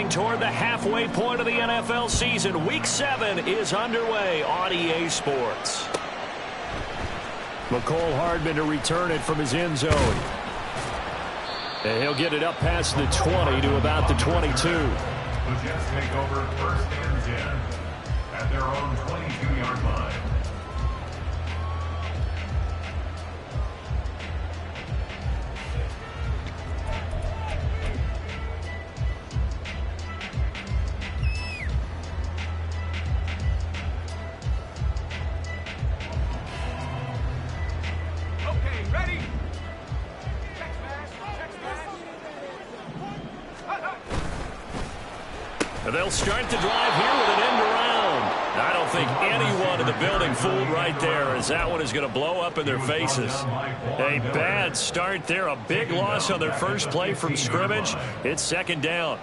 Moving toward the halfway point of the NFL season. Week 7 is underway on EA Sports. McCole Hardman to return it from his end zone. And he'll get it up past the 20 to about the 22. The Jets take over first and 10 at their own 22-yard line. They'll start the drive here with an end around. I don't think anyone in the building fooled right there, as that one is going to blow up in their faces. A bad start there. A big loss on their first play from scrimmage. It's second down.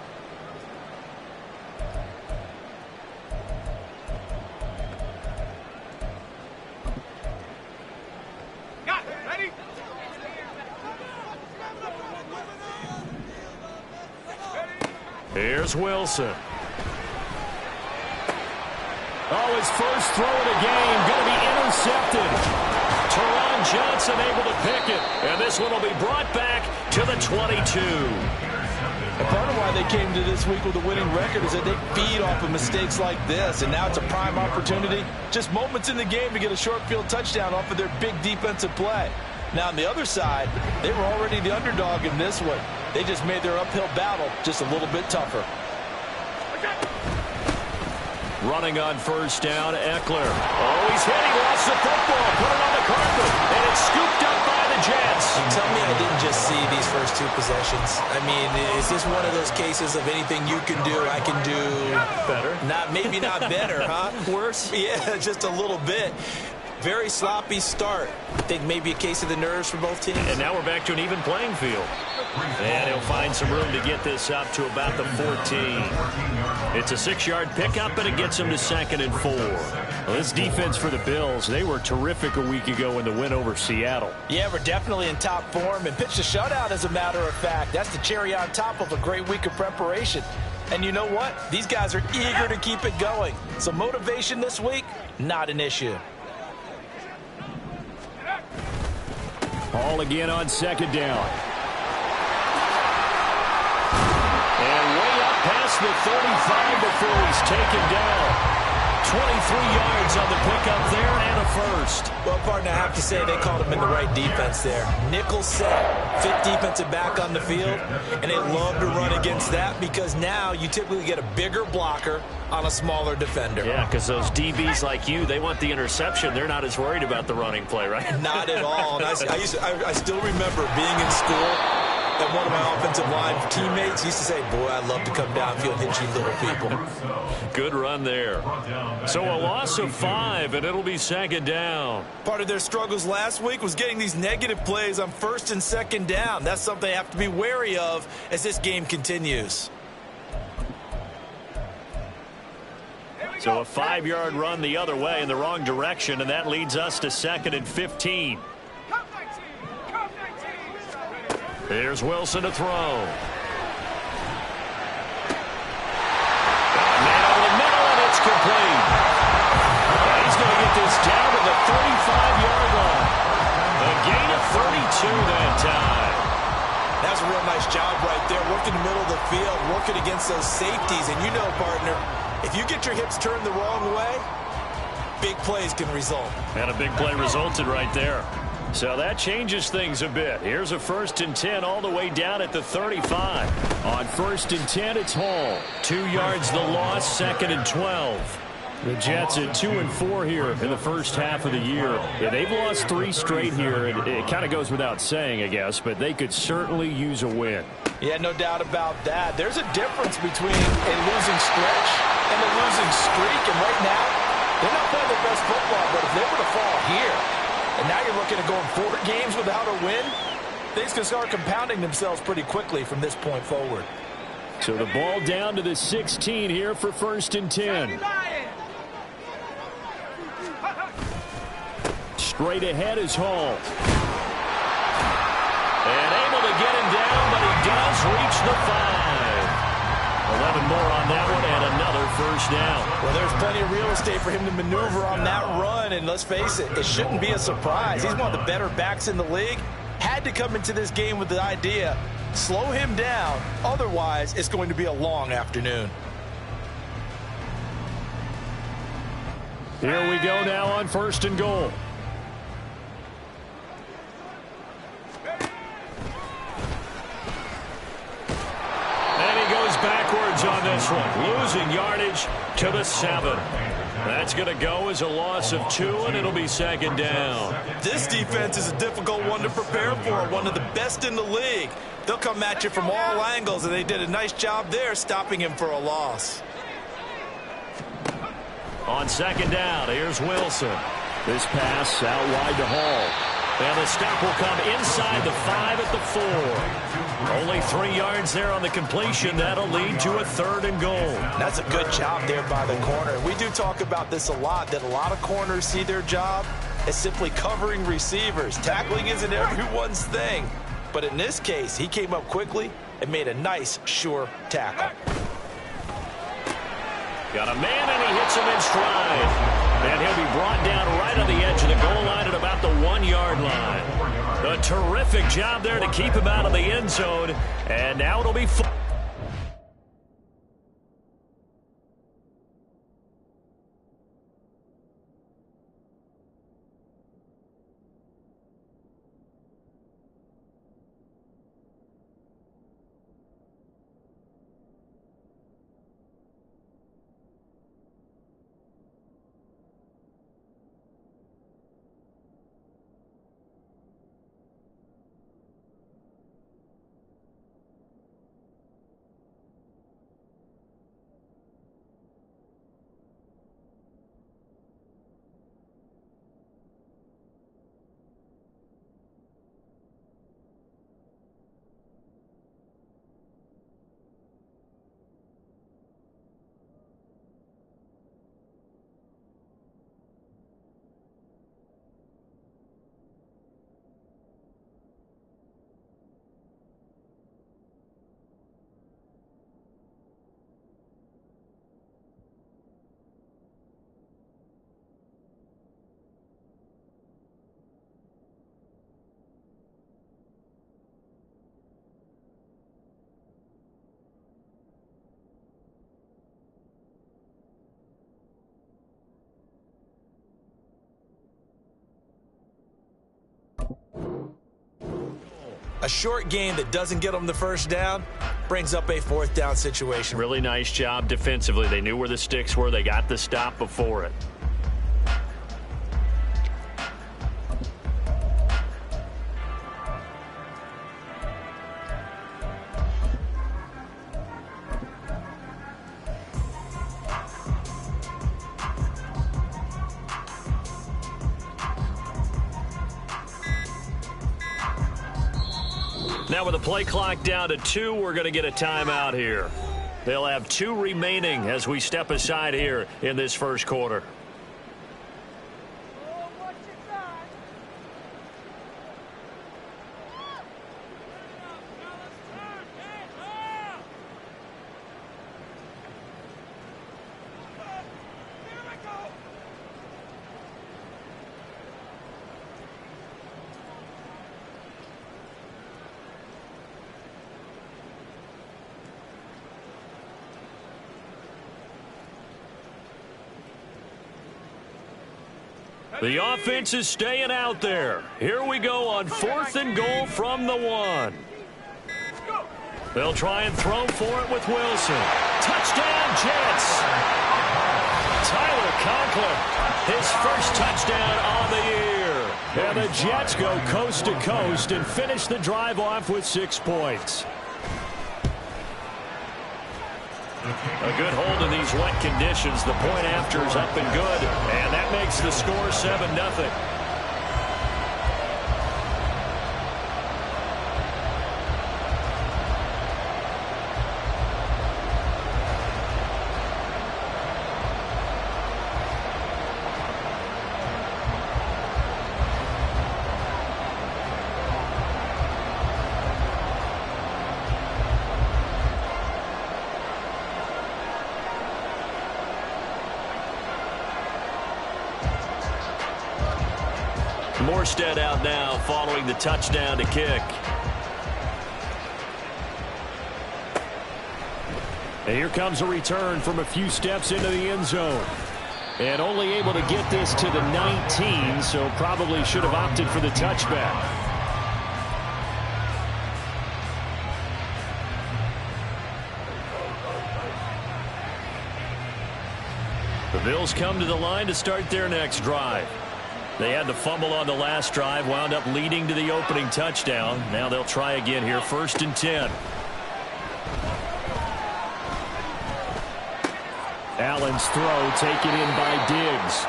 Here's Wilson. Oh, his first throw of the game going to be intercepted. Teron Johnson able to pick it. And this one will be brought back to the 22. And part of why they came to this week with a winning record is that they feed off of mistakes like this. And now it's a prime opportunity. Just moments in the game to get a short field touchdown off of their big defensive play. Now, on the other side, they were already the underdog in this one. They just made their uphill battle just a little bit tougher. Running on first down, Eckler. Oh, he's hit. He lost the football. Put it on the carpet. And it's scooped up by the Jets. Tell me I didn't just see these first two possessions. I mean, is this one of those cases of anything you can do, I can do better? Maybe not better, huh? Worse? Yeah, just a little bit. Very sloppy start. I think maybe a case of the nerves for both teams. And now we're back to an even playing field. And he'll find some room to get this up to about the 14. It's a 6-yard pickup, and it gets him to 2nd and 4. Well, this defense for the Bills, they were terrific a week ago in the win over Seattle. Yeah, we're definitely in top form and pitched a shutout, as a matter of fact. That's the cherry on top of a great week of preparation. And you know what? These guys are eager to keep it going. So motivation this week, not an issue. Hall again on 2nd down. And way up past the 35 before he's taken down. 23 yards on the pickup there and a first. Well, partner, I have to say they called him in the right defense there. Nickel set, fifth defensive back on the field, and they love to run against that because now you typically get a bigger blocker on a smaller defender. Yeah, because those DBs like you, they want the interception. They're not as worried about the running play, right? Not at all. And I still remember being in school, and one of my offensive line teammates used to say, boy, I'd love to come downfield and hit you little people. Good run there. So a loss of 5, and it'll be 2nd down. Part of their struggles last week was getting these negative plays on 1st and 2nd down. That's something they have to be wary of as this game continues. So a 5-yard run the other way in the wrong direction, and that leads us to 2nd and 15. Here's Wilson to throw. Man over the middle, and it's complete. And he's going to get this down to the 35-yard line. A gain of 32 that time. That's a real nice job right there. Working the middle of the field, working against those safeties. And you know, partner, if you get your hips turned the wrong way, big plays can result. And a big play resulted right there. So that changes things a bit. Here's a 1st and 10 all the way down at the 35. On 1st and 10, it's Hall. 2 yards the loss, 2nd and 12. The Jets at 2 and 4 here in the first half of the year. Yeah, they've lost 3 straight here. It kind of goes without saying, I guess, but they could certainly use a win. Yeah, no doubt about that. There's a difference between a losing stretch and a losing streak. And right now, they're not playing their best football, but if they were to fall here, and now you're looking at going 4 games without a win, things can start compounding themselves pretty quickly from this point forward. So the ball down to the 16 here for 1st and 10. Straight ahead is Hall. And able to get him down, but he does reach the 5. Well, 11 more on that one and another first down. Well, there's plenty of real estate for him to maneuver on that run, and let's face it, it shouldn't be a surprise. He's one of the better backs in the league. Had to come into this game with the idea, slow him down, otherwise it's going to be a long afternoon. Here we go now on 1st and goal. Backwards on this one, losing yardage to the 7. That's going to go as a loss of 2, and it'll be 2nd down. This defense is a difficult one to prepare for, one of the best in the league. They'll come at you from all angles, and they did a nice job there stopping him for a loss. On 2nd down, here's Wilson. This pass out wide to Hall. And the stop will come inside the 5 at the 4. Only 3 yards there on the completion. That'll lead to a 3rd and goal. That's a good job there by the corner. We do talk about this a lot, that a lot of corners see their job as simply covering receivers. Tackling isn't everyone's thing. But in this case, he came up quickly and made a nice, sure tackle. Got a man, and he hits him in stride. And he'll be brought down right on the edge of the goal line at about the 1-yard line. A terrific job there to keep him out of the end zone. And now it'll be A short gain that doesn't get them the first down brings up a 4th down situation. really nice job defensively. They knew where the sticks were. They got the stop before it. Now with the play clock down to 2, we're going to get a timeout here. They'll have 2 remaining as we step aside here in this first quarter. The offense is staying out there. Here we go on 4th and goal from the 1. They'll try and throw for it with Wilson. Touchdown, Jets. Tyler Conklin, his first touchdown on the year. And the Jets go coast to coast and finish the drive off with 6 points. A good hold in these wet conditions. The point after is up and good, and that makes the score 7-0. Morstead out now following the touchdown to kick. And here comes a return from a few steps into the end zone. And only able to get this to the 19, so probably should have opted for the touchback. The Bills come to the line to start their next drive. They had the fumble on the last drive, wound up leading to the opening touchdown. Now they'll try again here, 1st and 10. Allen's throw taken in by Diggs.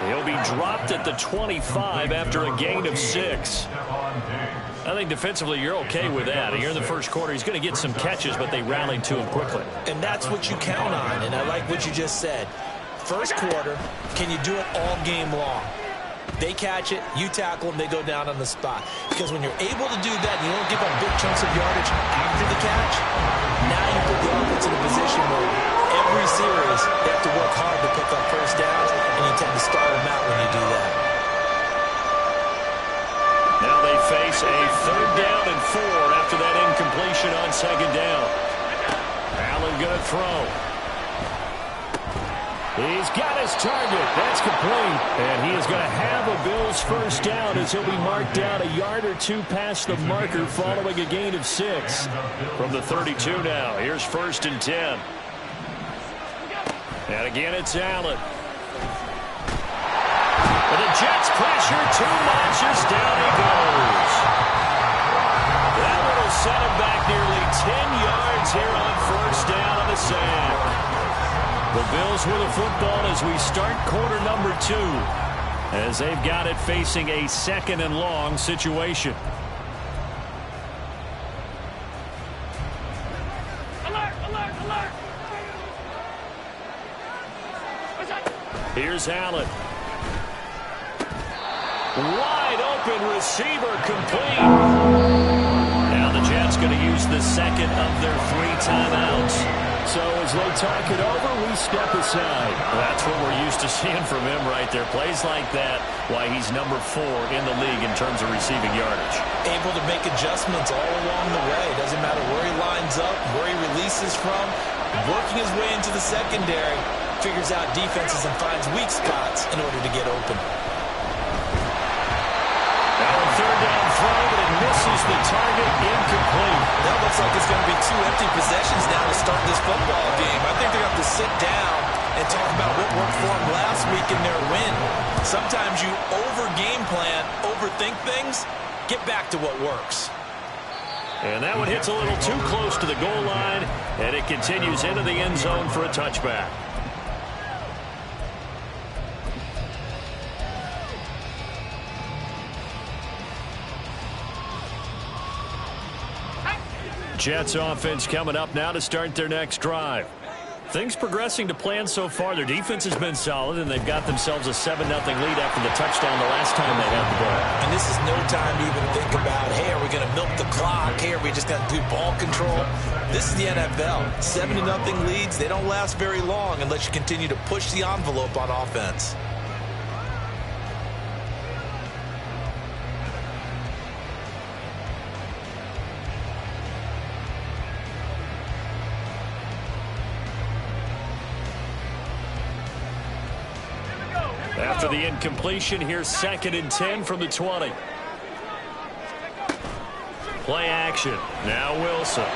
He'll be dropped at the 25 after a gain of 6. I think defensively you're okay with that. Here in the first quarter, he's going to get some catches, but they rallied to him quickly. And that's what you count on, and I like what you just said. First quarter, can you do it all game long? They catch it, you tackle them, they go down on the spot. Because when you're able to do that, and you don't give up big chunks of yardage after the catch, now you put the offense in a position where every series they have to work hard to pick up first downs, and you tend to stall them out when you do that. Now they face a 3rd down and 4 after that incompletion on 2nd down. Allen going to throw. He's got his target. That's complete. And he is going to have a Bills first down as he'll be marked down a yard or 2 past the marker following a gain of 6. From the 32 now. Here's 1st and 10. And again, it's Allen. And the Jets pressure too much as down he goes. That will set him back nearly 10 yards here on 1st down on the sack. The Bills with the football as we start quarter number 2, as they've got it facing a 2nd and long situation. Alert, alert, alert. Here's Allen. Wide open receiver complete. Now the Jets going to use the 2nd of their 3 timeouts. So as they talk it over, we step aside. That's what we're used to seeing from him right there. Plays like that, why he's number 4 in the league in terms of receiving yardage. Able to make adjustments all along the way. Doesn't matter where he lines up, where he releases from. Working his way into the secondary, figures out defenses and finds weak spots in order to get open. Now a 3rd down throw, but it misses the target, incomplete. That looks like it's going to be 2 empty possessions now to start this football game. I think they're going to have to sit down and talk about what worked for them last week in their win. Sometimes you over-game plan, overthink things, get back to what works. And that one hits a little too close to the goal line, and it continues into the end zone for a touchback. Jets offense coming up now to start their next drive. Things progressing to plan so far. Their defense has been solid, and they've got themselves a 7-0 lead after the touchdown the last time they had the ball. And this is no time to even think about, hey, are we going to milk the clock? Hey, are we just going to do ball control? This is the NFL. 7-0 leads, they don't last very long unless you continue to push the envelope on offense. After the incompletion, here's 2nd and 10 from the 20. Play action. Now Wilson. And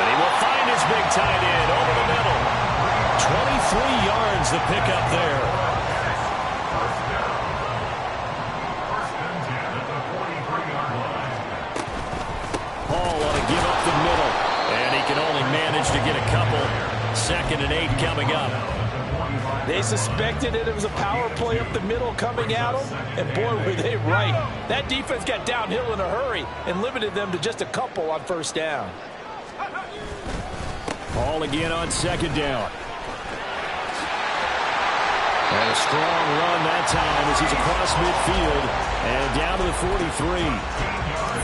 he will find his big tight end over the middle. 23 yards the pickup there. Hall ought to give up the middle. And he can only manage to get a couple. 2nd and 8 coming up. They suspected it was a power play up the middle coming at them, and boy, were they right. That defense got downhill in a hurry and limited them to just a couple on 1st down. Hall again on 2nd down. And a strong run that time as he's across midfield and down to the 43.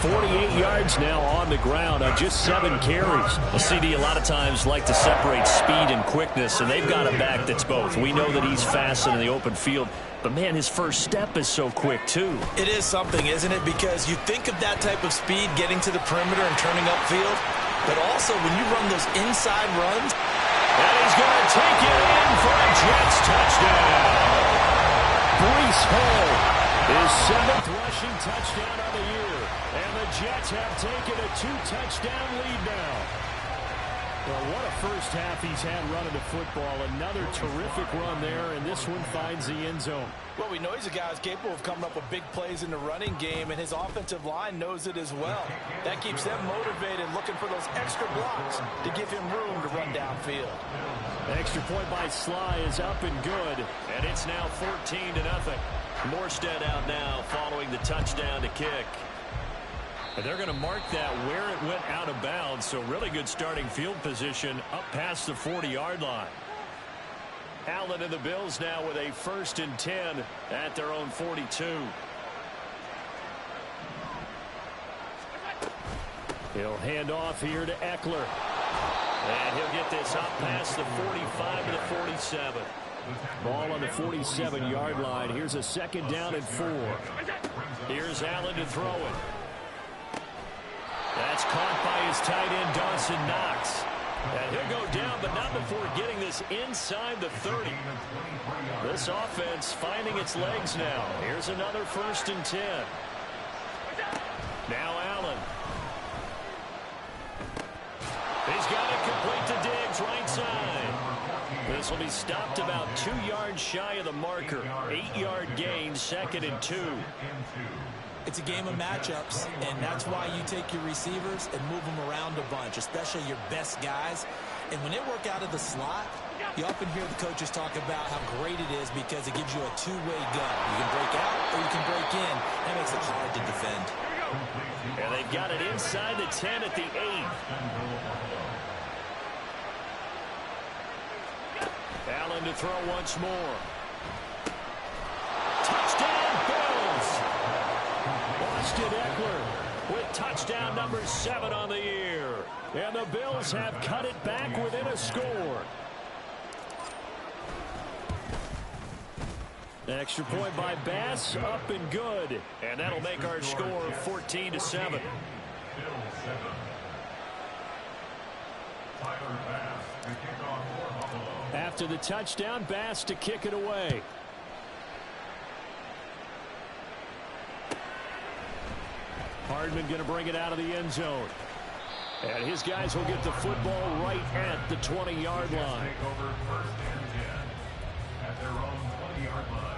48 yards now on the ground on just 7 carries. A CD a lot of times like to separate speed and quickness, and they've got a back that's both. We know that he's fast in the open field. But, man, his first step is so quick, too. It is something, isn't it? Because you think of that type of speed getting to the perimeter and turning upfield, but also when you run those inside runs. And he's going to take it in for a Jets touchdown. Breece Hall, his 7th rushing touchdown of the year. And the Jets have taken a 2-touchdown lead now. Well, what a first half he's had running the football. Another terrific run there, and this one finds the end zone. Well, we know he's a guy who's capable of coming up with big plays in the running game, and his offensive line knows it as well. That keeps them motivated, looking for those extra blocks to give him room to run downfield. The extra point by Sly is up and good, and it's now 14-0. Morstead out now following the touchdown to kick. And they're going to mark that where it went out of bounds, so really good starting field position up past the 40-yard line. Allen and the Bills now with a 1st and 10 at their own 42. He'll hand off here to Eckler. And he'll get this up past the 45 to the 47. Ball on the 47-yard line. Here's a 2nd down and 4. Here's Allen to throw it. That's caught by his tight end, Dawson Knox. And he'll go down, but not before getting this inside the 30. This offense finding its legs now. Here's another 1st and 10. Now Allen. He's got it complete to Diggs, right side. This will be stopped about 2 yards shy of the marker. 8-yard gain, 2nd and 2. It's a game of matchups, and that's why you take your receivers and move them around a bunch, especially your best guys. And when they work out of the slot, you often hear the coaches talk about how great it is because it gives you a two-way gun. You can break out or you can break in. That makes it hard to defend. And they've got it inside the 10 at the 8. Allen to throw once more. Touchdown, Bills! Austin Eckler with touchdown number 7 on the year. And the Bills have cut it back within a score. Extra point by Bass, up and good. And that'll make our score 14-7. After the touchdown, Bass to kick it away. Hardman going to bring it out of the end zone. And his guys will get the football right at the 20-yard line. Take over 1st and 10 at their own 20-yard line.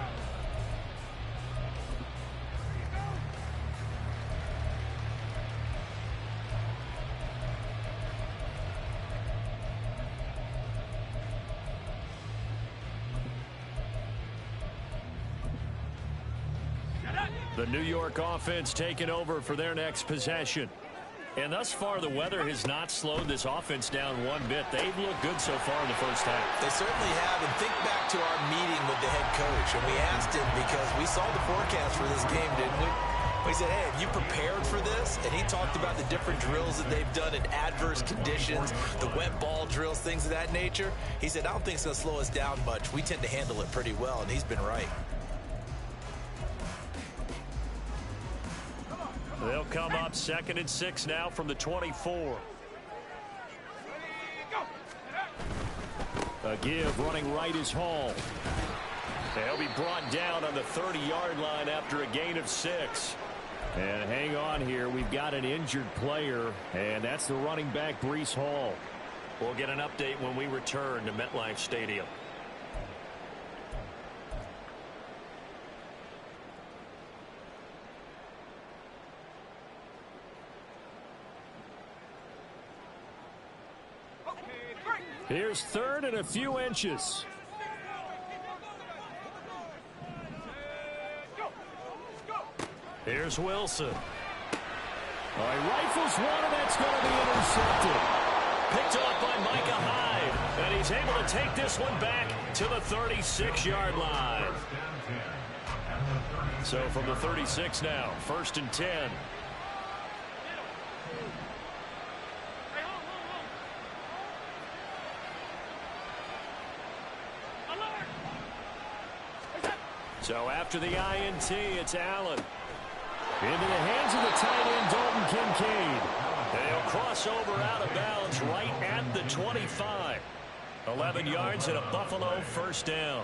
The New York offense taking over for their next possession. And thus far, the weather has not slowed this offense down one bit. They've looked good so far in the first half. They certainly have. And think back to our meeting with the head coach. And we asked him because we saw the forecast for this game, didn't we? We said, hey, have you prepared for this? And he talked about the different drills that they've done in adverse conditions, the wet ball drills, things of that nature. He said, I don't think it's going to slow us down much. We tend to handle it pretty well, and he's been right. They'll come up 2nd and 6 now from the 24. A give running right is Hall. They'll be brought down on the 30-yard line after a gain of 6. And hang on here. We've got an injured player, and that's the running back, Breece Hall. We'll get an update when we return to MetLife Stadium. Here's 3rd and a few inches. Here's Wilson. All right, rifles one, and that's going to be intercepted. Picked off by Micah Hyde. And he's able to take this one back to the 36-yard line. So from the 36 now, 1st and 10. So after the INT, it's Allen. Into the hands of the tight end, Dalton Kincaid. They'll cross over out of bounds right at the 25. 11 yards and a Buffalo first down.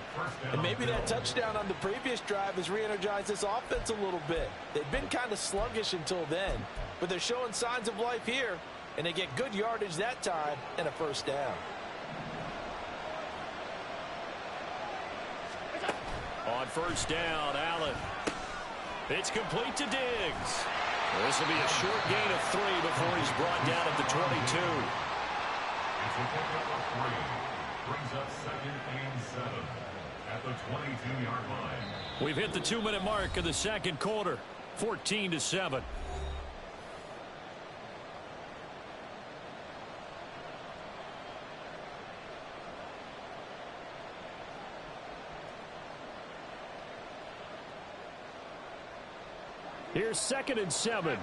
And maybe that touchdown on the previous drive has re-energized this offense a little bit. They've been kind of sluggish until then, but they're showing signs of life here, and they get good yardage that time and a first down. On first down, Allen. It's complete to Diggs. This will be a short gain of 3 before he's brought down at the 22. It's a pickup of 3. Brings up 2nd and 7 at the 22-yard line. We've hit the 2-minute mark of the second quarter. 14-7. Here's 2nd and 7.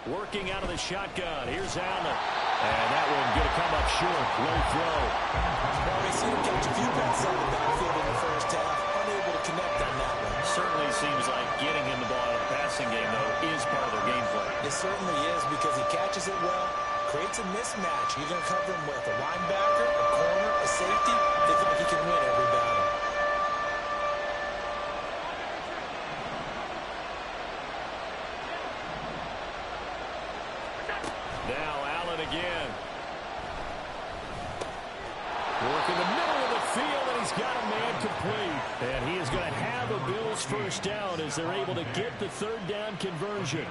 Working out of the shotgun. Here's Allen. And that one going to come up short. Low throw. Well, we see him catch a few passes out of the backfield in the first half. Unable to connect on that one. Certainly seems like getting him the ball in the passing game, though, is part of their game plan. It certainly is because he catches it well, creates a mismatch. You're going to cover him with a linebacker, a corner, a safety. They feel like he can win every battle. Now Allen again. Work in the middle of the field, and he's got a man complete. And he is going to have a Bills first down as they're able to get the third down conversion.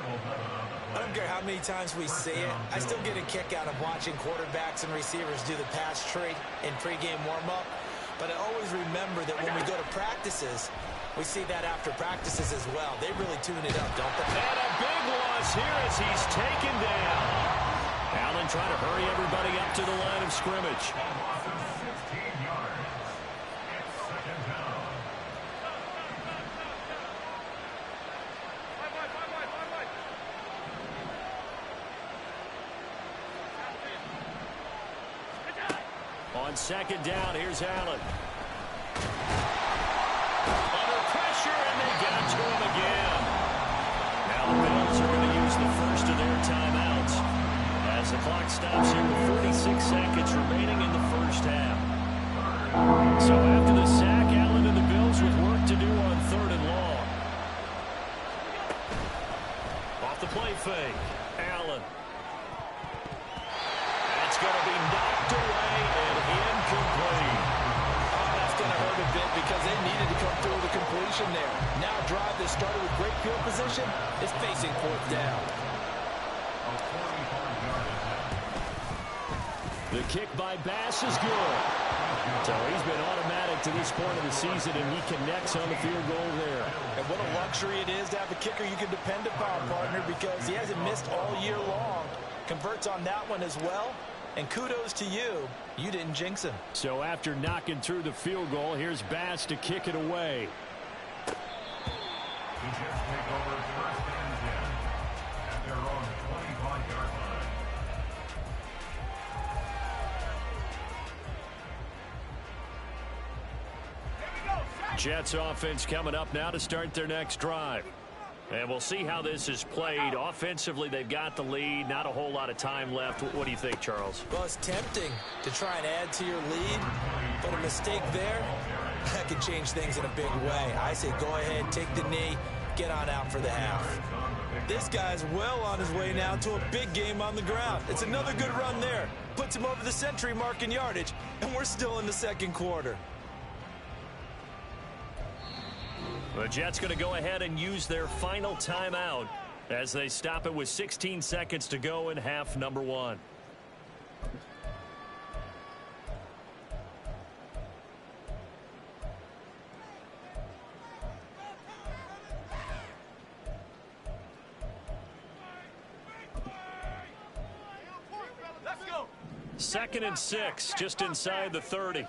I don't care how many times we see it. I still get a kick out of watching quarterbacks and receivers do the pass tree in pregame warm-up. But I always remember that when we go to practices, we see that after practices as well. They really tune it up, don't they? And a big loss here as he's taken down. Allen trying to hurry everybody up to the line of scrimmage. A loss of 16 yards. It's 2nd down. On 2nd down, here's Allen. Under pressure, and they got to him again. Now the Bills are going to use the first of their timeouts as the clock stops here with 46 seconds remaining in the first half. So after the sack, Allen and the Bills with work to do on 3rd and long. Off the play fake, Allen. That's going to be knocked away and incomplete. Oh, that's going to hurt a bit because they needed to come through with a completion there. Now a drive that started with great field position is facing 4th down. A 44-yard attempt. The kick by Bass is good. So he's been automatic to this point of the season, and he connects on the field goal there. And what a luxury it is to have a kicker you can depend upon, partner, because he hasn't missed all year long. Converts on that one as well. And kudos to you. You didn't jinx him. So after knocking through the field goal, here's Bass to kick it away. The Jets take over 1st and 10 at their own 25-yard line. Jets offense coming up now to start their next drive. And we'll see how this is played. Offensively, they've got the lead. Not a whole lot of time left. What do you think, Charles? Well, it's tempting to try and add to your lead, but a mistake there, that could change things in a big way. I say go ahead, take the knee, get on out for the half. This guy's well on his way now to a big game on the ground. It's another good run there. Puts him over the century mark in yardage, and we're still in the second quarter. The Jets going to go ahead and use their final timeout as they stop it with 16 seconds to go in half number 1. Let's go. 2nd and 6, just inside the 30.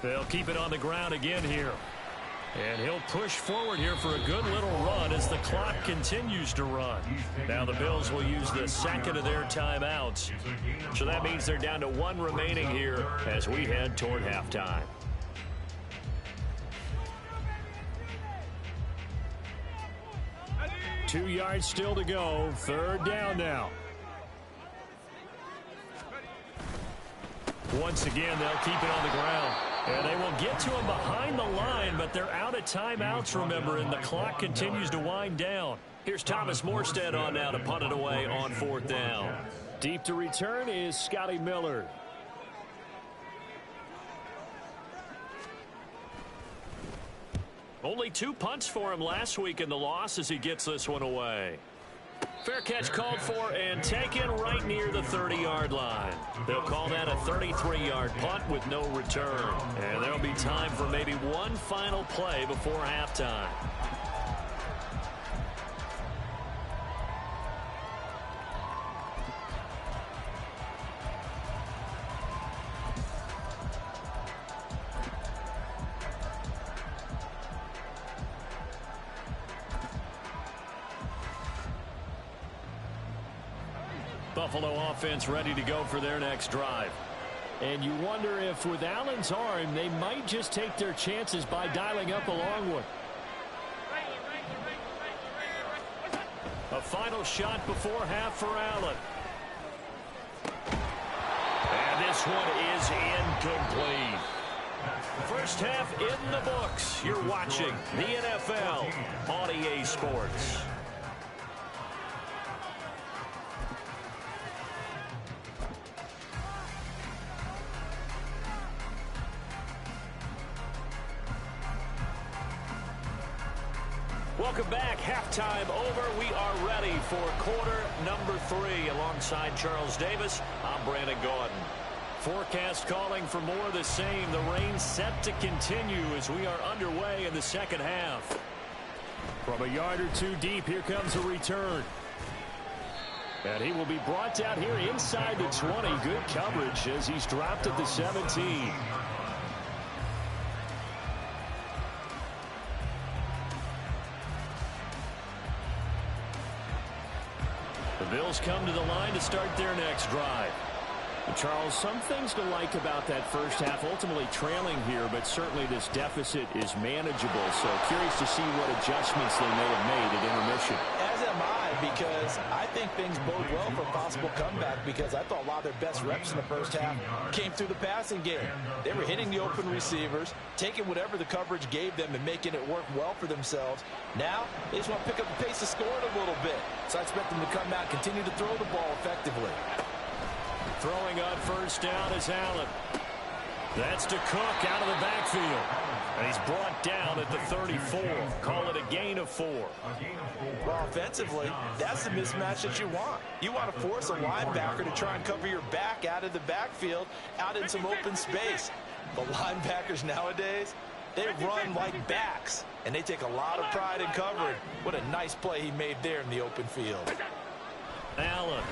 They'll keep it on the ground again here. And he'll push forward here for a good little run as the clock continues to run. Now the Bills will use the second of their timeouts. So that means they're down to one remaining here as we head toward halftime. Two yards still to go. Third down now. Once again, they'll keep it on the ground. And they will get to him behind the line, but they're out of timeouts, remember, and the clock continues to wind down. Here's Thomas Morstead on now to punt it away on fourth down. Deep to return is Scotty Miller. Only 2 punts for him last week in the loss as he gets this one away. Fair catch called for and taken right near the 30-yard line. They'll call that a 33-yard punt with no return. And there'll be time for maybe one final play before halftime. Buffalo offense ready to go for their next drive. And you wonder if with Allen's arm, they might just take their chances by dialing up a long one. A final shot before half for Allen. And this one is incomplete. First half in the books. You're watching the NFL on EA Sports. Welcome back. Halftime over. We are ready for quarter number 3. Alongside Charles Davis, I'm Brandon Gaudin. Forecast calling for more of the same. The rain set to continue as we are underway in the second half. From a yard or two deep, here comes a return. And he will be brought down here inside the 20. Good coverage as he's dropped at the 17. The Bills come to the line to start their next drive. Charles, some things to like about that first half, ultimately trailing here, but certainly this deficit is manageable. So curious to see what adjustments they may have made at intermission. As am I, because I think things bode well for a possible comeback, because I thought a lot of their best reps in the first half came through the passing game. They were hitting the open receivers, taking whatever the coverage gave them and making it work well for themselves. Now, they just want to pick up the pace of scoring a little bit. So I expect them to come out, continue to throw the ball effectively. Throwing on first down is Allen. That's to Cook out of the backfield. And he's brought down at the 34. Call it a gain of 4. Well, offensively, that's the mismatch that you want. You want to force a linebacker to try and cover your back out of the backfield, out in some open space. But linebackers nowadays, they run like backs, and they take a lot of pride in covering. What a nice play he made there in the open field. Allen,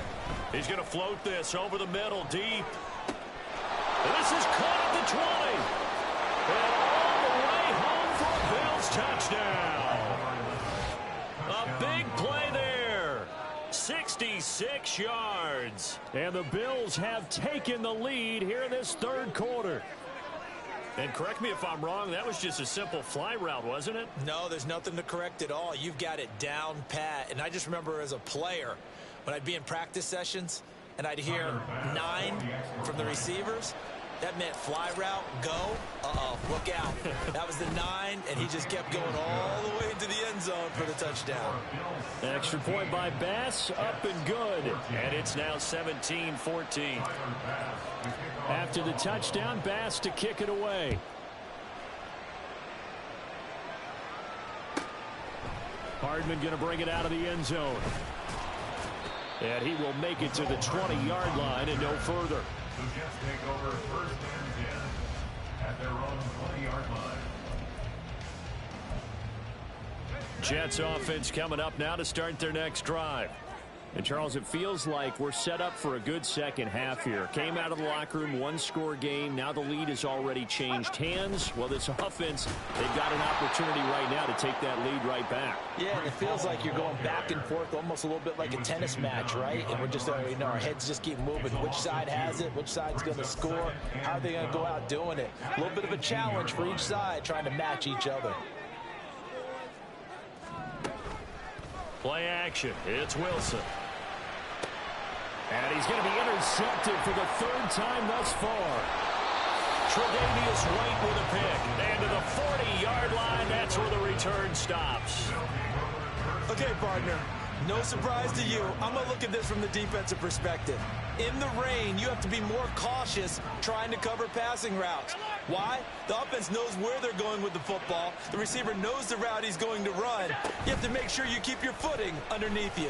he's going to float this over the middle, deep. This is caught at the 20. And all the way home for a Bills touchdown. A big play there. 66 yards. And the Bills have taken the lead here in this third quarter. And correct me if I'm wrong, that was just a simple fly route, wasn't it? No, there's nothing to correct at all. You've got it down pat. And I just remember as a player, when I'd be in practice sessions and I'd hear 9 from the receivers, that meant fly route, go. Uh-oh, look out. That was the 9, and he just kept going all the way into the end zone for the touchdown. Extra point by Bass, up and good. And it's now 17-14. After the touchdown, Bass to kick it away. Hardman going to bring it out of the end zone. And he will make it to the 20-yard line and no further. The Jets take over first and 10 at their own 20-yard line. Jets offense coming up now to start their next drive. And, Charles, it feels like we're set up for a good second half here. Came out of the locker room, one-score game. Now the lead has already changed hands. Well, this offense, they've got an opportunity right now to take that lead right back. Yeah, and it feels like you're going back and forth almost a little bit like a tennis match, right? And we're just, our heads just keep moving. Which side has it? Which side's going to score? How are they going to go out doing it? A little bit of a challenge for each side trying to match each other. Play action. It's Wilson. And he's going to be intercepted for the third time thus far. Tre'Davious White with a pick. And to the 40-yard line, that's where the return stops. Okay, partner, no surprise to you. I'm going to look at this from the defensive perspective. In the rain, you have to be more cautious trying to cover passing routes. Why? The offense knows where they're going with the football. The receiver knows the route he's going to run. You have to make sure you keep your footing underneath you.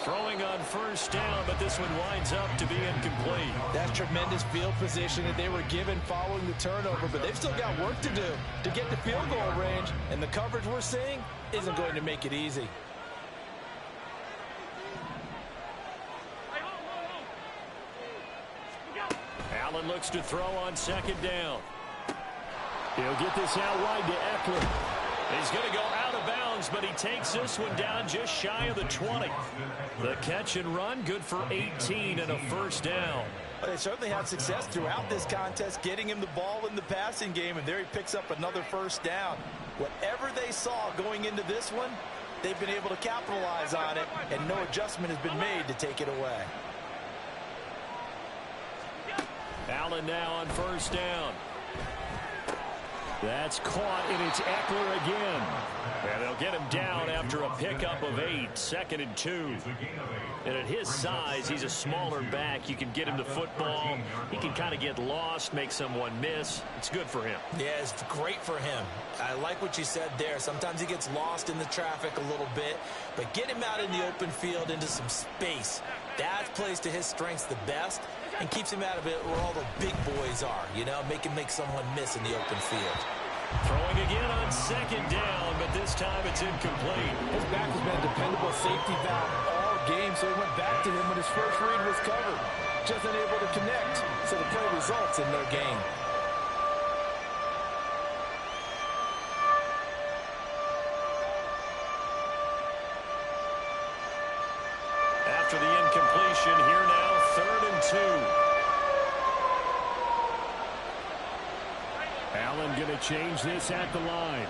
Throwing on first down, but this one winds up to be incomplete. That's tremendous field position that they were given following the turnover, but they've still got work to do to get to field goal range, and the coverage we're seeing isn't going to make it easy. Allen looks to throw on second down. He'll get this out wide to Eckler. He's going to go out of bounds, but he takes this one down just shy of the 20. The catch and run, good for 18 and a first down. Well, they certainly had success throughout this contest, getting him the ball in the passing game, and there he picks up another first down. Whatever they saw going into this one, they've been able to capitalize on it, and no adjustment has been made to take it away. Allen now on first down. That's caught, and it's Eckler again. And they'll get him down after a pickup of 8, 2nd and 2. And at his size, he's a smaller back. You can get him the football. He can kind of get lost, make someone miss. It's good for him. Yeah, it's great for him. I like what you said there. Sometimes he gets lost in the traffic a little bit, but get him out in the open field into some space. That plays to his strengths the best and keeps him out of it where all the big boys are, you know, make someone miss in the open field. Throwing again on second down, but this time it's incomplete. His back has been a dependable safety valve all game, so he went back to him when his first read was covered. Just unable to connect, so the play results in no gain. After the incompletion, here now, 3rd and 2. Allen going to change this at the line.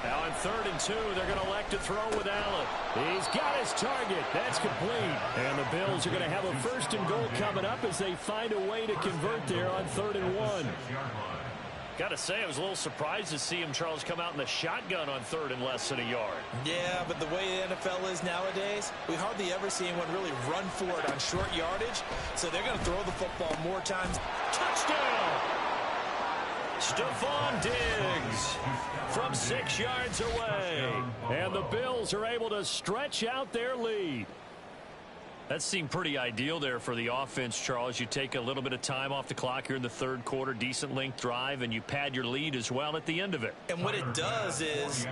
Now on 3rd and 2, they're going to elect to throw with Allen. He's got his target. That's complete. And the Bills are going to have a 1st and goal coming up as they find a way to convert there on 3rd and 1. Got to say, I was a little surprised to see him, Charles, come out in the shotgun on 3rd and less than a yard. Yeah, but the way the NFL is nowadays, we hardly ever see anyone really run for it on short yardage. So they're going to throw the football more times. Touchdown! Stephon Diggs from 6 yards away. And the Bills are able to stretch out their lead. That seemed pretty ideal there for the offense, Charles. You take a little bit of time off the clock here in the 3rd quarter, decent length drive, and you pad your lead as well at the end of it. And what it does is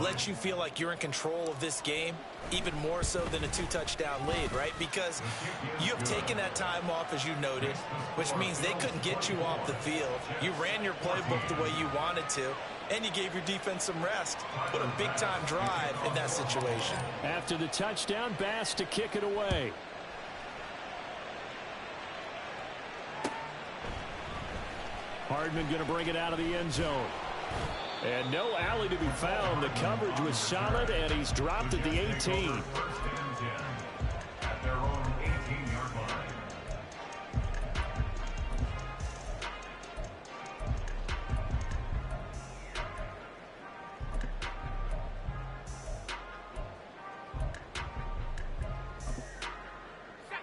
let you feel like you're in control of this game, even more so than a 2-touchdown lead, right? Because you have taken that time off, as you noted, which means they couldn't get you off the field. You ran your playbook the way you wanted to, and you gave your defense some rest. Put a big-time drive in that situation. After the touchdown, Bass to kick it away. Hardman going to bring it out of the end zone. And no alley to be found. The coverage was solid, and he's dropped at the 18. At their own 18-yard line.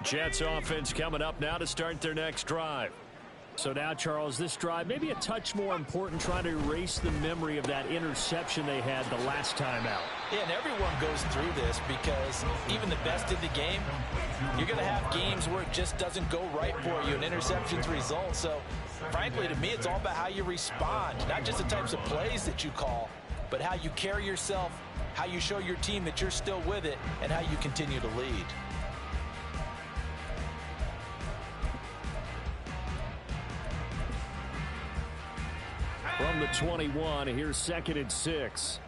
Jets offense coming up now to start their next drive. So now, Charles, this drive maybe a touch more important, trying to erase the memory of that interception they had the last time out. Yeah, and everyone goes through this because even the best in the game, you're going to have games where it just doesn't go right for you, and interceptions result. So, frankly, to me, it's all about how you respond, not just the types of plays that you call, but how you carry yourself, how you show your team that you're still with it, and how you continue to lead. From the 21, here's 2nd and 6.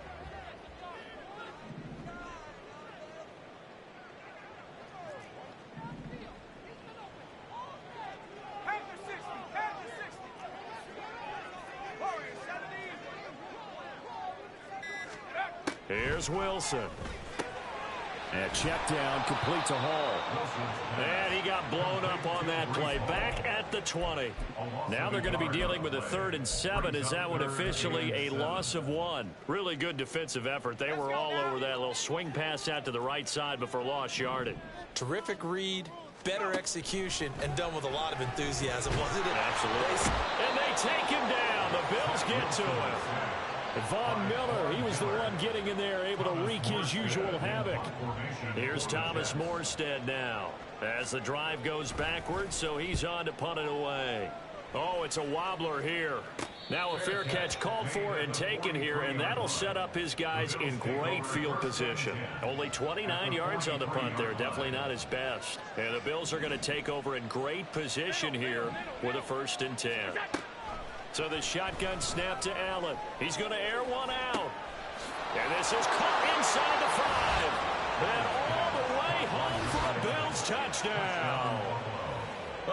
Here's Wilson. And check down, complete to Hall. And he got blown up on that play. Back at the 20. Now they're going to be dealing with a 3rd and 7. Is that one officially a loss of 1? Really good defensive effort. They were all over that little swing pass out to the right side before lost yardage. Terrific read, better execution, and done with a lot of enthusiasm, wasn't it? Absolutely. And they take him down. The Bills get to him. Von Miller, he was the one getting in there, able to wreak his usual havoc. Here's Thomas Morstead now as the drive goes backwards, so he's on to punt it away. Oh, it's a wobbler here. Now a fair catch called for and taken here, and that'll set up his guys in great field position. Only 29 yards on the punt there, definitely not his best. And the Bills are going to take over in great position here with a 1st and 10. So the shotgun snap to Allen. He's going to air one out. And this is caught inside the 5. And all the way home for a Bills touchdown.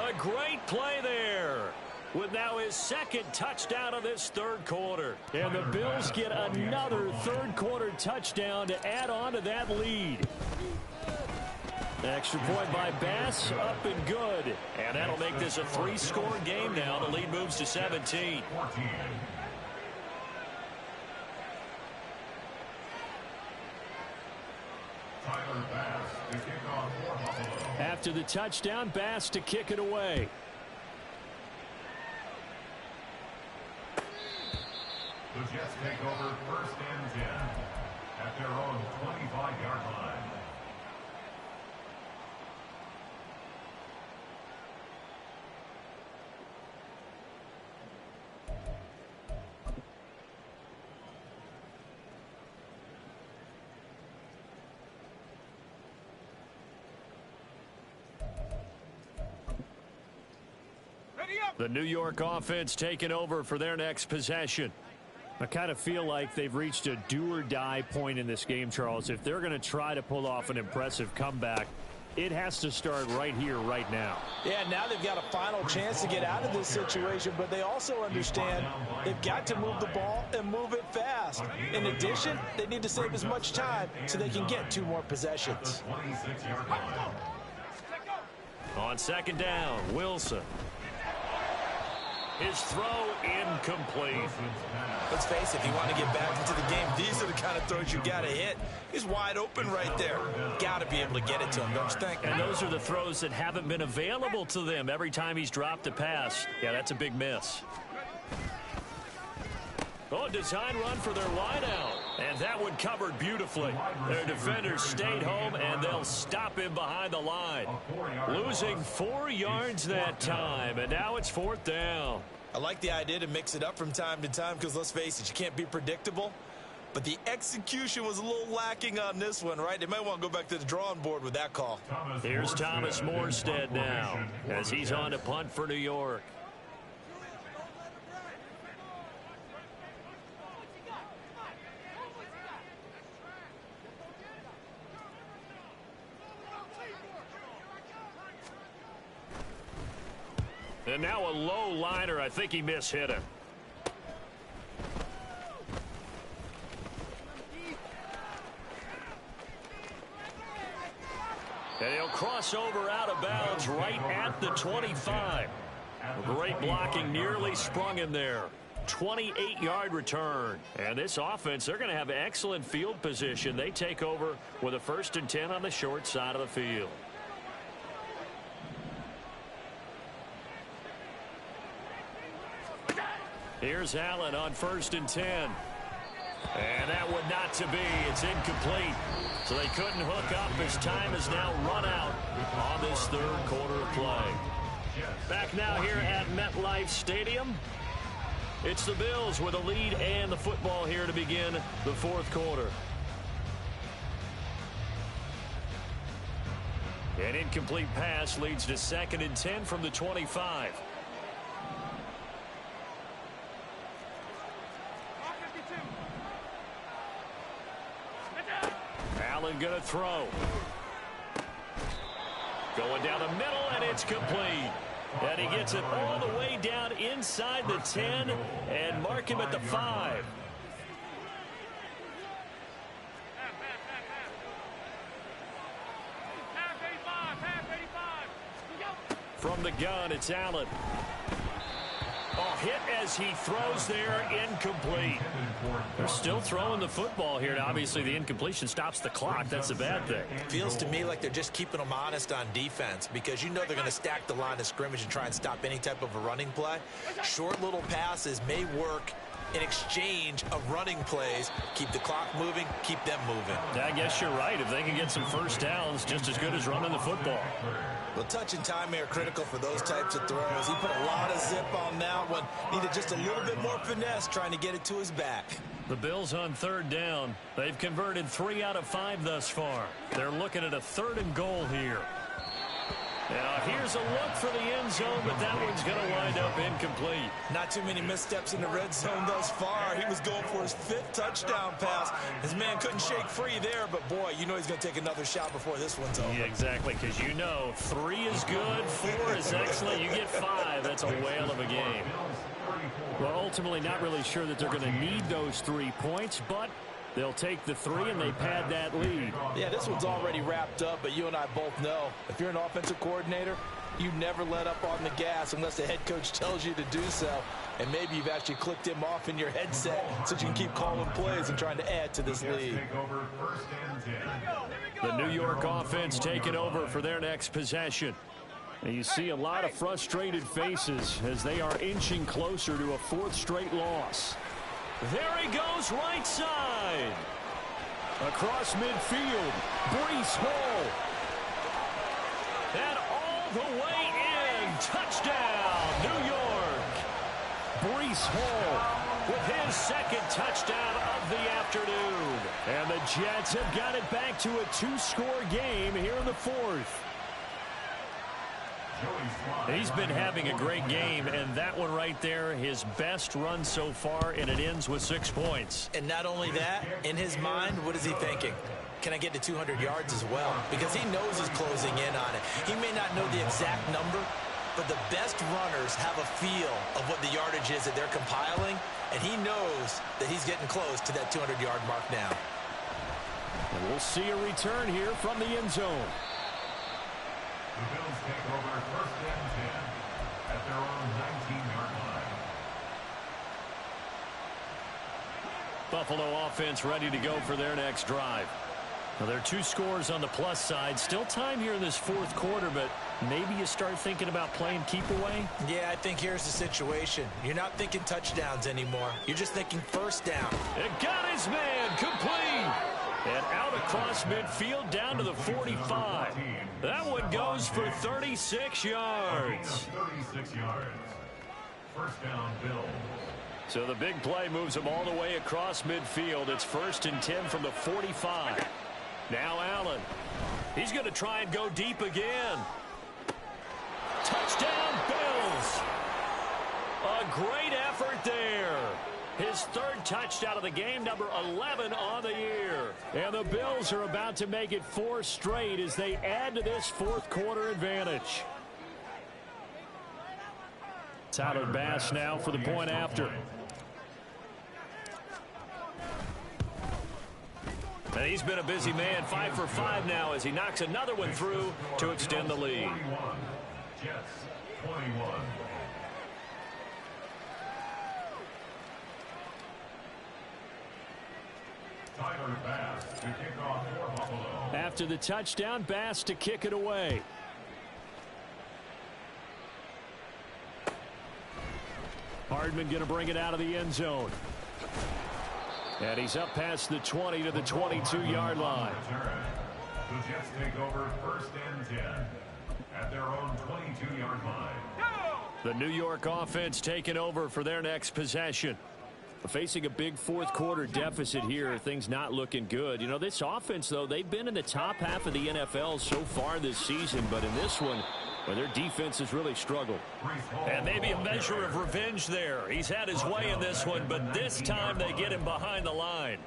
A great play there. With now his 2nd touchdown of this 3rd quarter. And the Bills get another 3rd quarter touchdown to add on to that lead. Extra point by Bass, up and good. And that'll make this a 3-score game now. The lead moves to 17. After the touchdown, Bass to kick it away. The Jets take over 1st and 10 at their own 25-yard line. The New York offense taking over for their next possession. I kind of feel like they've reached a do-or-die point in this game, Charles. If they're going to try to pull off an impressive comeback, it has to start right here, right now. Yeah, now they've got a final chance to get out of this situation, but they also understand they've got to move the ball and move it fast. In addition, they need to save as much time so they can get 2 more possessions. On 2nd down, Wilson. His throw incomplete. Let's face it, if you want to get back into the game, these are the kind of throws you got to hit. He's wide open right there. Got to be able to get it to him, don't you think? And those are the throws that haven't been available to them every time he's dropped a pass. Yeah, that's a big miss. Oh, design run for their wideout. And that one covered beautifully. Their defenders stayed home, and they'll stop him behind the line. Losing 4 yards that time, and now it's 4th down. I like the idea to mix it up from time to time because, let's face it, you can't be predictable. But the execution was a little lacking on this one, right? They might want to go back to the drawing board with that call. Here's Thomas Morstead now as he's on to punt for New York. And now a low liner. I think he mishit him. And he'll cross over out of bounds right at the 25. Great blocking, nearly sprung him there. 28-yard return. And this offense, they're going to have excellent field position. They take over with a 1st and 10 on the short side of the field. Here's Allen on 1st and 10. And that would not to be. It's incomplete. So they couldn't hook up as time has now run out on this third quarter of play. Back now here at MetLife Stadium. It's the Bills with a lead and the football here to begin the fourth quarter. An incomplete pass leads to 2nd and 10 from the 25. Allen going to throw. Going down the middle, and it's complete. And he gets it all the way down inside the 10 and mark him at the 5. From the gun, it's Allen. Oh, hit as he throws there, incomplete. They're still throwing the football here, and obviously the incompletion stops the clock. That's a bad thing. Feels to me like they're just keeping them honest on defense because you know they're going to stack the line of scrimmage and try and stop any type of a running play. Short little passes may work in exchange of running plays. Keep the clock moving, keep them moving. I guess you're right. If they can get some first downs, just as good as running the football. Well, touch and time are critical for those types of throws. He put a lot of zip on that one. Needed just a little bit more finesse trying to get it to his back. The Bills on 3rd down. They've converted 3 out of 5 thus far. They're looking at a 3rd and goal here. Now here's a look for the end zone, but that one's going to wind up incomplete. Not too many missteps in the red zone thus far. He was going for his 5th touchdown pass. His man couldn't shake free there, but boy, you know he's going to take another shot before this one's over. Yeah, exactly, because you know 3 is good, 4 is excellent. You get 5. That's a whale of a game. Well, ultimately not really sure that they're going to need those 3 points, but they'll take the 3 and they pad that lead. Yeah, this one's already wrapped up, but you and I both know if you're an offensive coordinator, you never let up on the gas unless the head coach tells you to do so. And maybe you've actually clicked him off in your headset so you can keep calling plays and trying to add to this lead. The New York offense taking over for their next possession. And you see a lot of frustrated faces as they are inching closer to a 4th straight loss. There he goes, right side. Across midfield, Breece Hall. And all the way in, touchdown, New York. Breece Hall with his 2nd touchdown of the afternoon. And the Jets have got it back to a 2-score game here in the 4th. He's been having a great game, and that one right there, his best run so far, and it ends with 6 points. And not only that, in his mind, what is he thinking? Can I get to 200 yards as well? Because he knows he's closing in on it. He may not know the exact number, but the best runners have a feel of what the yardage is that they're compiling, and he knows that he's getting close to that 200-yard mark now. And we'll see a return here from the end zone. The Bills take over 1st and 10 at their own 19-yard line. Buffalo offense ready to go for their next drive. Now, there are 2 scores on the plus side. Still time here in this 4th quarter, but maybe you start thinking about playing keep away? Yeah, I think here's the situation. You're not thinking touchdowns anymore. You're just thinking 1st down. It got his man complete. And out across midfield down to the 45. That one goes for 36 yards. 36 yards. 1st down, Bills. So the big play moves him all the way across midfield. It's 1st and 10 from the 45. Now Allen. He's going to try and go deep again. Touchdown, Bills. A great effort there. His 3rd touchdown of the game, number 11 on the year. And the Bills are about to make it 4 straight as they add to this 4th quarter advantage. Tyler Bass now for the point after. And he's been a busy man, 5 for 5 now as he knocks another one through to extend the lead. Jets 21. Tyler Bass to kick off for Buffalo. After the touchdown, Bass to kick it away. Hardman going to bring it out of the end zone. And he's up past the 20 to the 22-yard line. The Jets take over 1st and 10 at their own 22-yard line. The New York offense taking over for their next possession. Facing a big fourth quarter deficit here, things not looking good. You know, this offense, though, they've been in the top half of the NFL so far this season, but in this one, well, their defense has really struggled. And maybe a measure of revenge there. He's had his way in this one, but this time they get him behind the line.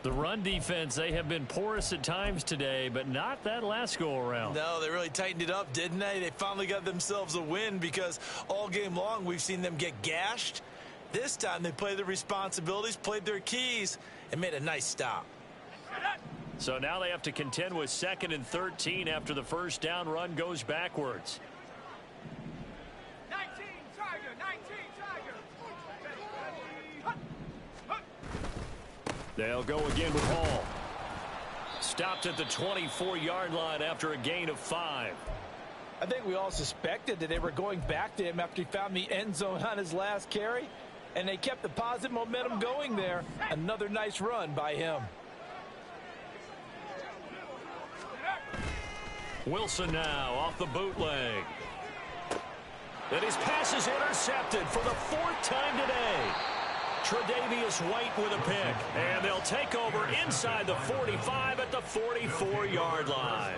The run defense, they have been porous at times today, but not that last go-around. No, they really tightened it up, didn't they? They finally got themselves a win because all game long we've seen them get gashed. This time they played their responsibilities, played their keys, and made a nice stop. So now they have to contend with 2nd and 13 after the first down run goes backwards. 19 Tiger, 19 Tiger. They'll go again with Hall. Stopped at the 24-yard line after a gain of 5. I think we all suspected that they were going back to him after he found the end zone on his last carry, and they kept the positive momentum going there. Another nice run by him. Wilson now off the bootleg. And his pass is intercepted for the 4th time today. Tre'Davious White with a pick. And they'll take over inside the 45 at the 44-yard line.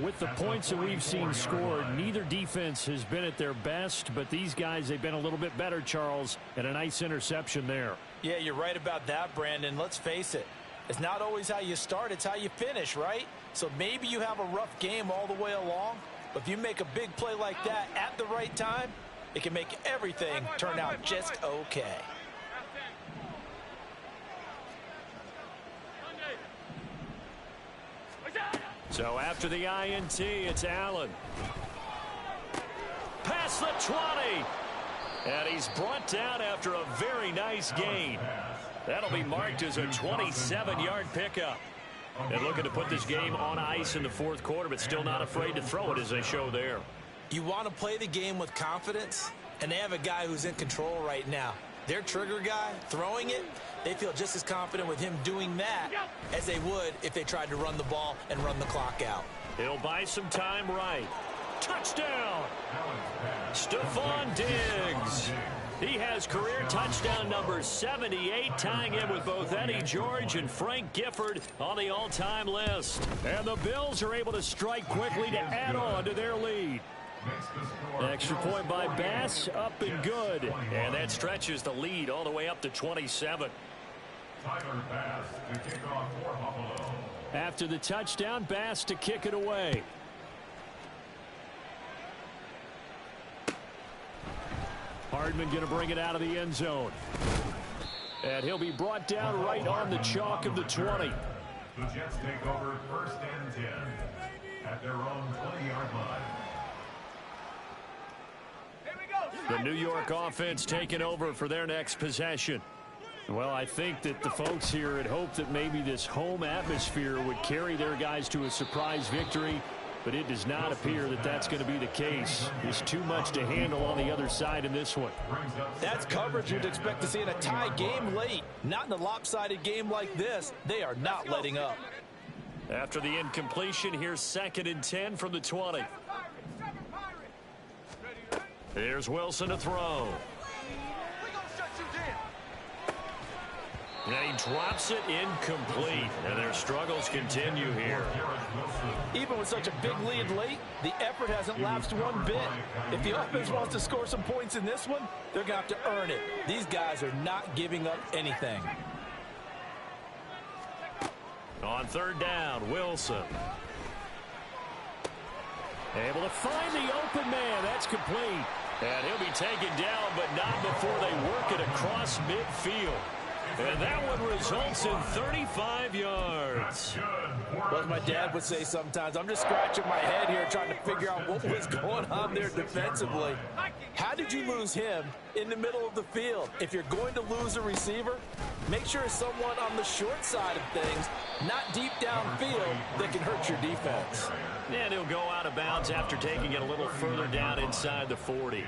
With the points that we've seen scored, neither defense has been at their best, but these guys, they've been a little bit better, Charles, and a nice interception there. Yeah, you're right about that, Brandon. Let's face it. It's not always how you start, it's how you finish, right? So maybe you have a rough game all the way along, but if you make a big play like that at the right time, it can make everything turn out just okay. So after the INT, it's Allen. Past the 20. And he's brought down after a very nice gain. That'll be marked as a 27-yard pickup. And looking to put this game on ice in the fourth quarter, but still not afraid to throw it as they show there. You want to play the game with confidence, and they have a guy who's in control right now. Their trigger guy, throwing it, they feel just as confident with him doing that as they would if they tried to run the ball and run the clock out. He'll buy some time right. Touchdown! Stephon Diggs. He has career touchdown number 78, tying in with both Eddie George and Frank Gifford on the all-time list. And the Bills are able to strike quickly to add on to their lead. Extra point by Bass, up and good. And that stretches the lead all the way up to 27. Tyler Bass to kick off for Buffalo. After the touchdown, Bass to kick it away. Hardman going to bring it out of the end zone. And he'll be brought down right on the chalk of the 20. The Jets take over 1st and 10 at their own 20-yard line. The New York offense taking over for their next possession. Well, I think that the folks here had hoped that maybe this home atmosphere would carry their guys to a surprise victory, but it does not appear that that's going to be the case. There's too much to handle on the other side in this one. That's coverage you'd expect to see in a tie game late. Not in a lopsided game like this. They are not letting up. After the incompletion, here's 2nd and 10 from the 20. Here's Wilson to throw. And he drops it incomplete. And their struggles continue here. Even with such a big lead late, the effort hasn't lapsed one bit. If the offense wants to score some points in this one, they're going to have to earn it. These guys are not giving up anything. On 3rd down, Wilson. Able to find the open man. That's complete. And he'll be taken down, but not before they work it across midfield. And that one results in 35 yards. Well, as my dad would say sometimes, I'm just scratching my head here trying to figure out what was going on there defensively. How did you lose him in the middle of the field? If you're going to lose a receiver, make sure it's someone on the short side of things, not deep downfield, that can hurt your defense. And he'll go out of bounds after taking it a little further down inside the 40.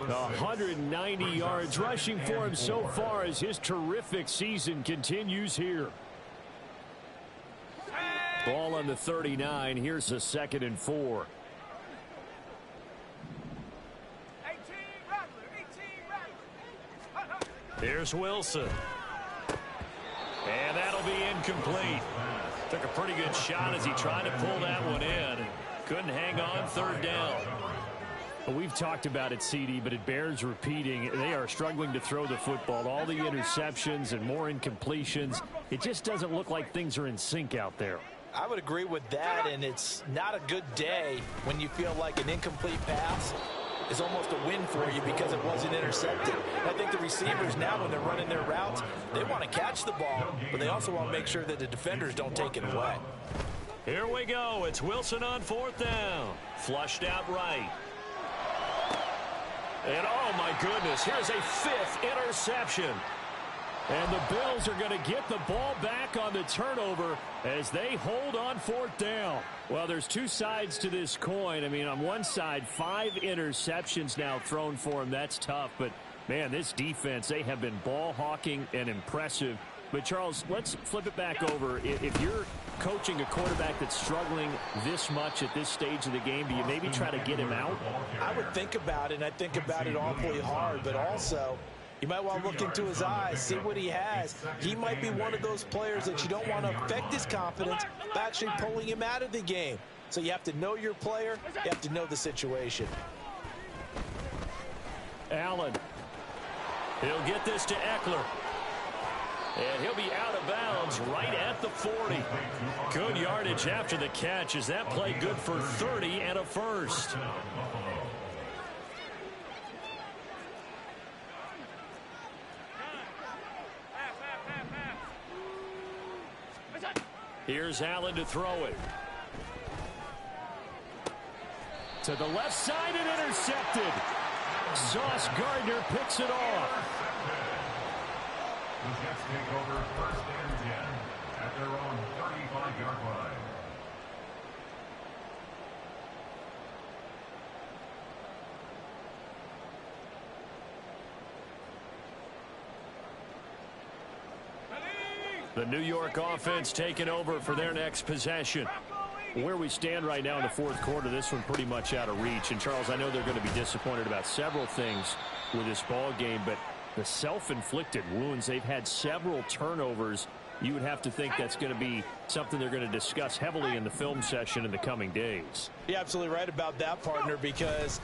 190 yards rushing for him so far as his terrific season continues here. Ball on the 39. Here's a 2nd and 4. 18 Rattler. Here's Wilson. And that'll be incomplete. Took a pretty good shot as he tried to pull that one in. Couldn't hang on 3rd down. Well, we've talked about it, CD, but it bears repeating. They are struggling to throw the football. All the interceptions and more incompletions. It just doesn't look like things are in sync out there. I would agree with that, and it's not a good day when you feel like an incomplete pass is almost a win for you because it wasn't intercepted. I think the receivers now, when they're running their routes, they want to catch the ball, but they also want to make sure that the defenders don't take it away. Here we go. It's Wilson on 4th down. Flushed out right. And oh my goodness, here's a 5th interception. And the Bills are going to get the ball back on the turnover as they hold on 4th down. Well, there's two sides to this coin. I mean, on one side, 5 interceptions now thrown for him. That's tough. But, man, this defense, they have been ball hawking and impressive. But, Charles, let's flip it back over. If you're coaching a quarterback that's struggling this much at this stage of the game, do you maybe try to get him out? I would think about it, and I think about it awfully hard. But also, you might want to look into his eyes, see what he has. He might be one of those players that you don't want to affect his confidence by actually pulling him out of the game. So you have to know your player. You have to know the situation. Allen. He'll get this to Eckler. And he'll be out of bounds right at the 40. Good yardage after the catch as that play good for 30 and a 1st. Here's Allen to throw it. To the left side and intercepted. Sauce Gardner picks it off. The Jets take over 1st and 10 at their own 35-yard line. The New York offense taking over for their next possession. Where we stand right now in the 4th quarter, this one pretty much out of reach. And, Charles, I know they're going to be disappointed about several things with this ball game, but the self-inflicted wounds, they've had several turnovers. You would have to think that's going to be something they're going to discuss heavily in the film session in the coming days. You're absolutely right about that, partner, because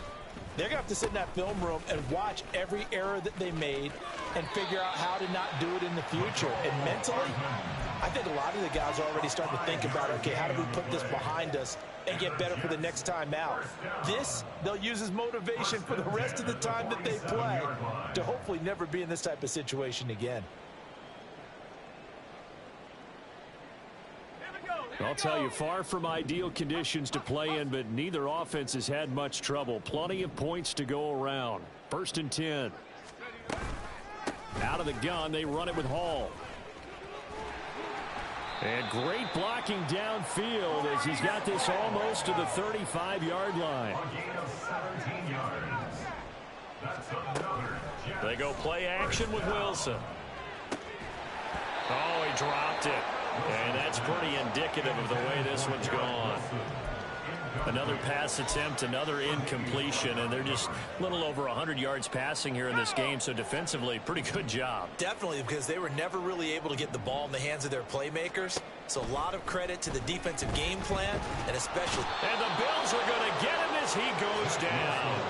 they're going to have to sit in that film room and watch every error that they made and figure out how to not do it in the future. And mentally, I think a lot of the guys are already starting to think about, okay, how do we put this behind us and get better for the next time out? This, they'll use as motivation for the rest of the time that they play to hopefully never be in this type of situation again. I'll tell you, far from ideal conditions to play in, but neither offense has had much trouble. Plenty of points to go around. 1st and 10. Out of the gun, they run it with Hall. And great blocking downfield as he's got this almost to the 35-yard line. A gain of 17 yards. That's another Jets. They go play action with Wilson. Oh, he dropped it. And that's pretty indicative of the way this one's gone. Another pass attempt, another incompletion, and they're just a little over 100 yards passing here in this game, so defensively, pretty good job. Definitely, because they were never really able to get the ball in the hands of their playmakers. So a lot of credit to the defensive game plan, and especially... And the Bills are going to get him as he goes down.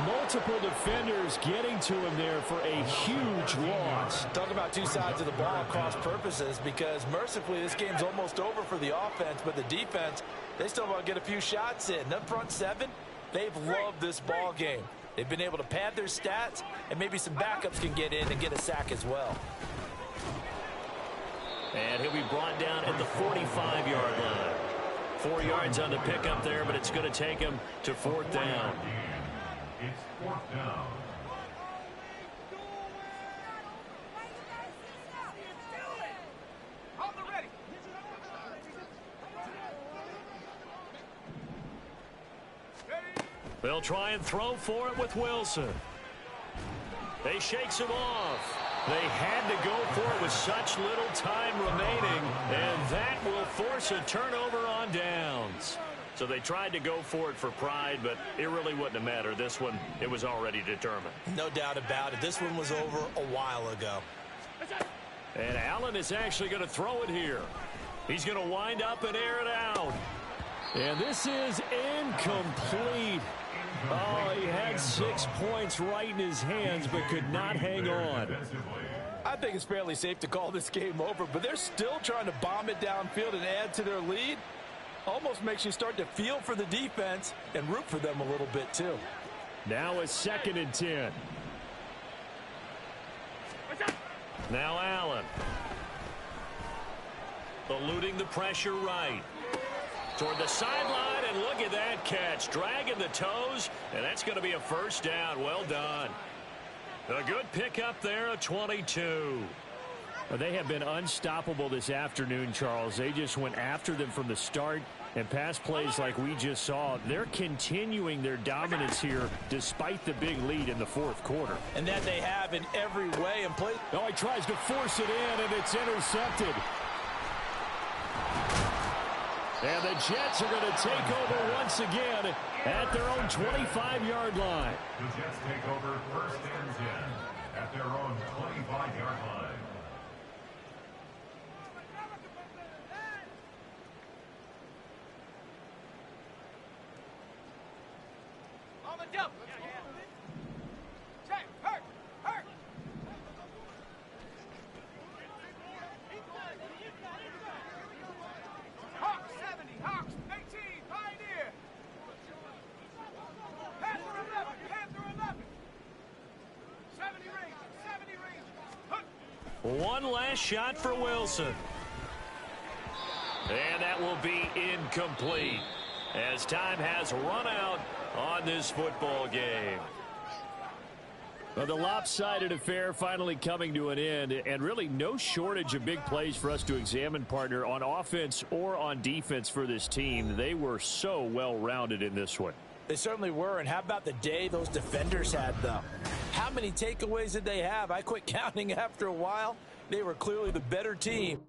Multiple defenders getting to him there for a huge loss. Talk about two sides of the ball cross purposes, because mercifully this game's almost over for the offense, but the defense, they still want to get a few shots in. That front seven, they've loved this ball game. They've been able to pad their stats, and maybe some backups can get in and get a sack as well. And he'll be brought down at the 45-yard line. 4 yards on the pickup there, but it's going to take him to 4th down. It's 4th down. They'll try and throw for it with Wilson. He shakes him off. They had to go for it with such little time remaining, and that will force a turnover on downs. So they tried to go for it for pride, but it really wouldn't have mattered. This one, it was already determined. No doubt about it. This one was over a while ago. And Allen is actually going to throw it here. He's going to wind up and air it out. And this is incomplete. Oh, he had 6 points right in his hands, but could not hang on. I think it's fairly safe to call this game over, but they're still trying to bomb it downfield and add to their lead. Almost makes you start to feel for the defense and root for them a little bit, too. Now a 2nd and 10. Now Allen. Eluding the pressure right. Toward the sideline, and look at that catch. Dragging the toes, and that's going to be a first down. Well done. A good pickup there, a 22. Well, they have been unstoppable this afternoon, Charles. They just went after them from the start, and pass plays like we just saw. They're continuing their dominance here despite the big lead in the 4th quarter. And that they have in every way. And play. Oh, he tries to force it in, and it's intercepted. And the Jets are going to take over once again at their own 25-yard line. The Jets take over 1st and 10 at their own 25-yard line. On the jump. Check. Hurt. Hawks 70. Hawks 18. Pioneer. Panther 11. Panther 11. 70 range. One last shot for Wilson. And that will be incomplete as time has run out on this football game. Well, the lopsided affair finally coming to an end, and really no shortage of big plays for us to examine, partner, on offense or on defense for this team. They were so well-rounded in this one. They certainly were, and how about the day those defenders had, though? How many takeaways did they have? I quit counting after a while. They were clearly the better team.